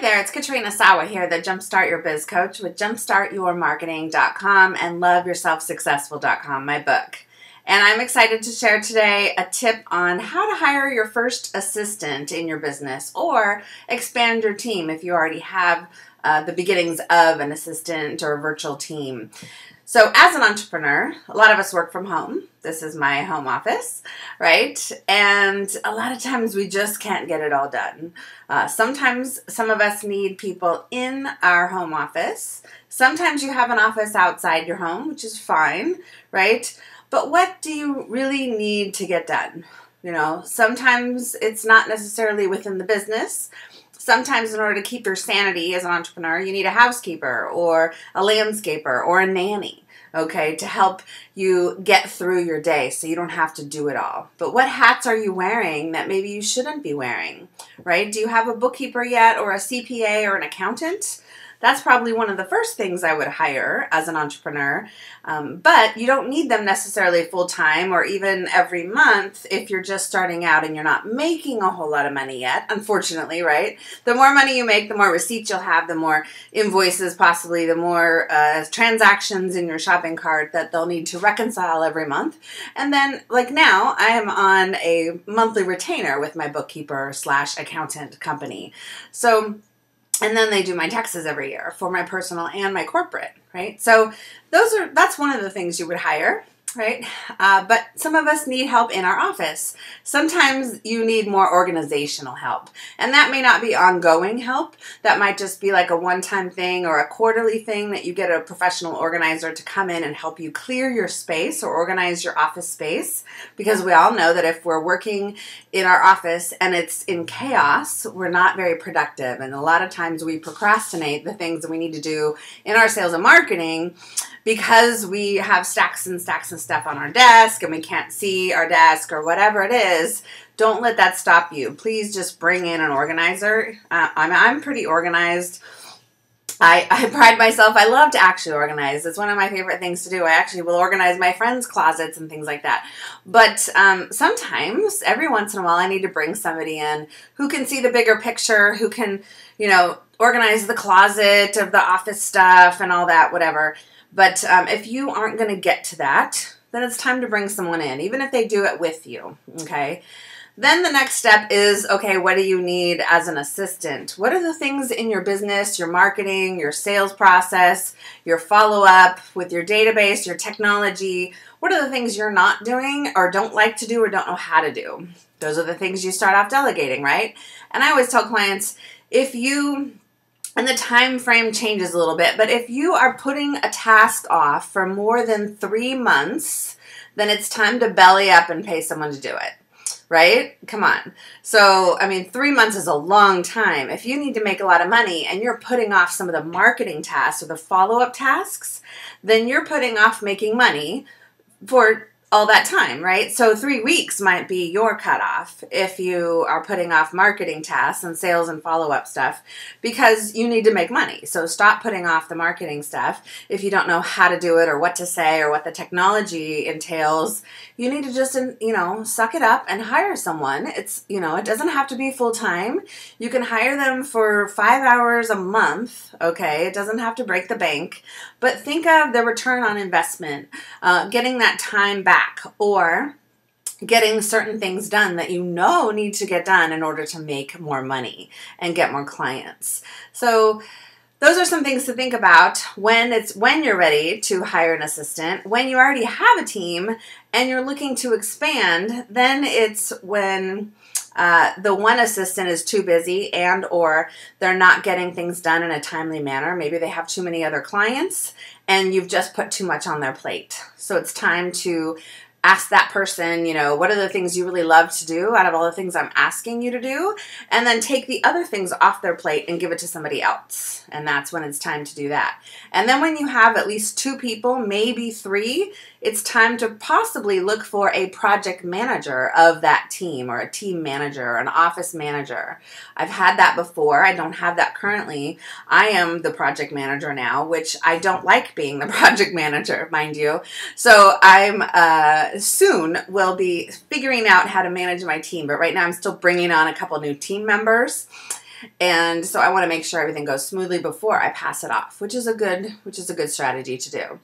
there, it's Katrina Sawa here, the Jumpstart Your Biz Coach with jumpstartyourmarketing.com and loveyourselfsuccessful.com, my book. And I'm excited to share today a tip on how to hire your first assistant in your business or expand your team if you already have the beginnings of an assistant or a virtual team. So as an entrepreneur, a lot of us work from home. This is my home office, right? And a lot of times we just can't get it all done. Sometimes some of us need people in our home office. Sometimes you have an office outside your home, which is fine, right? But what do you really need to get done? You know, sometimes it's not necessarily within the business. Sometimes in order to keep your sanity as an entrepreneur, you need a housekeeper or a landscaper or a nanny, okay, to help you get through your day so you don't have to do it all. But what hats are you wearing that maybe you shouldn't be wearing, right? Do you have a bookkeeper yet or a CPA or an accountant? That's probably one of the first things I would hire as an entrepreneur, but you don't need them necessarily full-time or even every month if you're just starting out and you're not making a whole lot of money yet, unfortunately, right? The more money you make, the more receipts you'll have, the more invoices possibly, the more transactions in your shopping cart that they'll need to reconcile every month. And then, like now, I am on a monthly retainer with my bookkeeper / accountant company. And then they do my taxes every year for my personal and my corporate, right? So that's one of the things you would hire, right? But some of us need help in our office. Sometimes you need more organizational help. And that may not be ongoing help. That might just be like a one-time thing or a quarterly thing that you get a professional organizer to come in and help you clear your space or organize your office space. Because we all know that if we're working in our office and it's in chaos, we're not very productive. And a lot of times we procrastinate the things that we need to do in our sales and marketing because we have stacks and stacks of stuff on our desk and we can't see our desk or whatever it is. Don't let that stop you. Please just bring in an organizer. I'm pretty organized. I pride myself. I love to actually organize. It's one of my favorite things to do. I actually will organize my friends' closets and things like that. But sometimes, every once in a while, I need to bring somebody in who can see the bigger picture, who can, organize the closet of the office stuff and all that, whatever. But if you aren't going to get to that, then it's time to bring someone in, even if they do it with you, okay? Then the next step is, okay, what do you need as an assistant? What are the things in your business, your marketing, your sales process, your follow-up with your database, your technology? What are the things you're not doing or don't like to do or don't know how to do? Those are the things you start off delegating, right? And I always tell clients, and the time frame changes a little bit, but if you are putting a task off for more than 3 months, then it's time to belly up and pay someone to do it, right? Come on. So, 3 months is a long time. If you need to make a lot of money and you're putting off some of the marketing tasks or the follow-up tasks, then you're putting off making money for all that time, right? So 3 weeks might be your cutoff if you are putting off marketing tasks and sales and follow-up stuff because you need to make money. So stop putting off the marketing stuff. If you don't know how to do it or what to say or what the technology entails, you need to just, suck it up and hire someone. It doesn't have to be full-time. You can hire them for 5 hours a month, okay? It doesn't have to break the bank. But think of the return on investment, getting that time back, or getting certain things done that need to get done in order to make more money and get more clients. So those are some things to think about when you're ready to hire an assistant. When you already have a team and you're looking to expand, then it's when the one assistant is too busy and or they're not getting things done in a timely manner. Maybe they have too many other clients and you've just put too much on their plate. So it's time to ask that person, what are the things you really love to do out of all the things I'm asking you to do? And then take the other things off their plate and give it to somebody else. And that's when it's time to do that. And then when you have at least 2 people, maybe 3, it's time to possibly look for a project manager of that team or a team manager or an office manager. I've had that before. I don't have that currently. I am the project manager now, which I don't like being the project manager, mind you. So I'm soon will be figuring out how to manage my team. But right now I'm still bringing on a couple new team members. And so I want to make sure everything goes smoothly before I pass it off, which is a good strategy to do.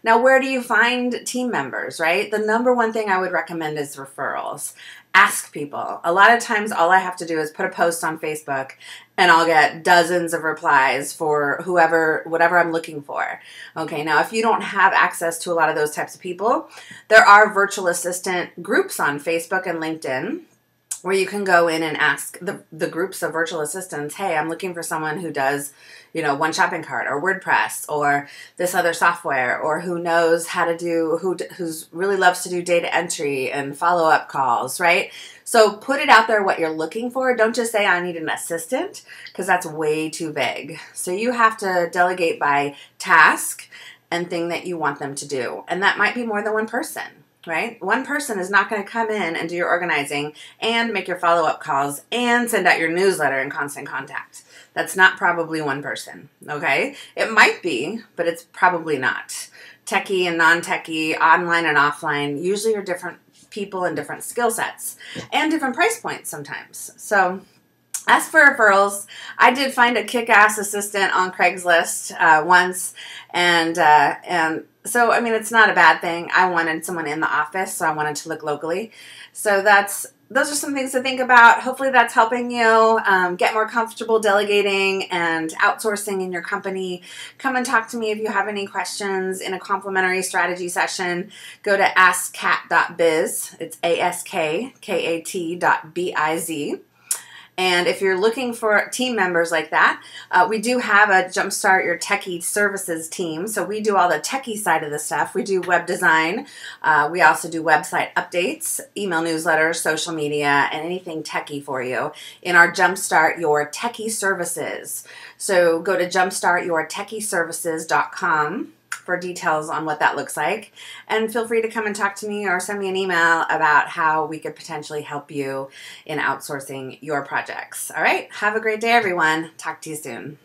Now, where do you find team members, right? The number one thing I would recommend is referrals. Ask people. A lot of times all I have to do is put a post on Facebook and I'll get dozens of replies for whatever I'm looking for. Okay, now if you don't have access to a lot of those types of people, there are virtual assistant groups on Facebook and LinkedIn where you can go in and ask the groups of virtual assistants, hey, I'm looking for someone who does, One Shopping Cart or WordPress or this other software, or who knows how to who's really loves to do data entry and follow-up calls, right? So put it out there what you're looking for. Don't just say I need an assistant, because that's way too vague. So you have to delegate by task and thing that you want them to do. And that might be more than one person. Right? One person is not going to come in and do your organizing and make your follow-up calls and send out your newsletter and constant contact. That's not probably one person, okay? It might be, but it's probably not. Techie and non-techie, online and offline, usually are different people and different skill sets and different price points sometimes. So as for referrals, I did find a kick-ass assistant on Craigslist once, and so, it's not a bad thing. I wanted someone in the office, so I wanted to look locally. So those are some things to think about. Hopefully that's helping you get more comfortable delegating and outsourcing in your company. Come and talk to me if you have any questions in a complimentary strategy session. Go to askkat.biz. It's askkat.biz. And if you're looking for team members like that, we do have a Jumpstart Your Techy Services team. So we do all the techie side of the stuff. We do web design. We also do website updates, email newsletters, social media, and anything techie for you in our Jumpstart Your Techy Services. So go to jumpstartyourtechyservices.com for details on what that looks like. And feel free to come and talk to me or send me an email about how we could potentially help you in outsourcing your projects. All right. Have a great day, everyone. Talk to you soon.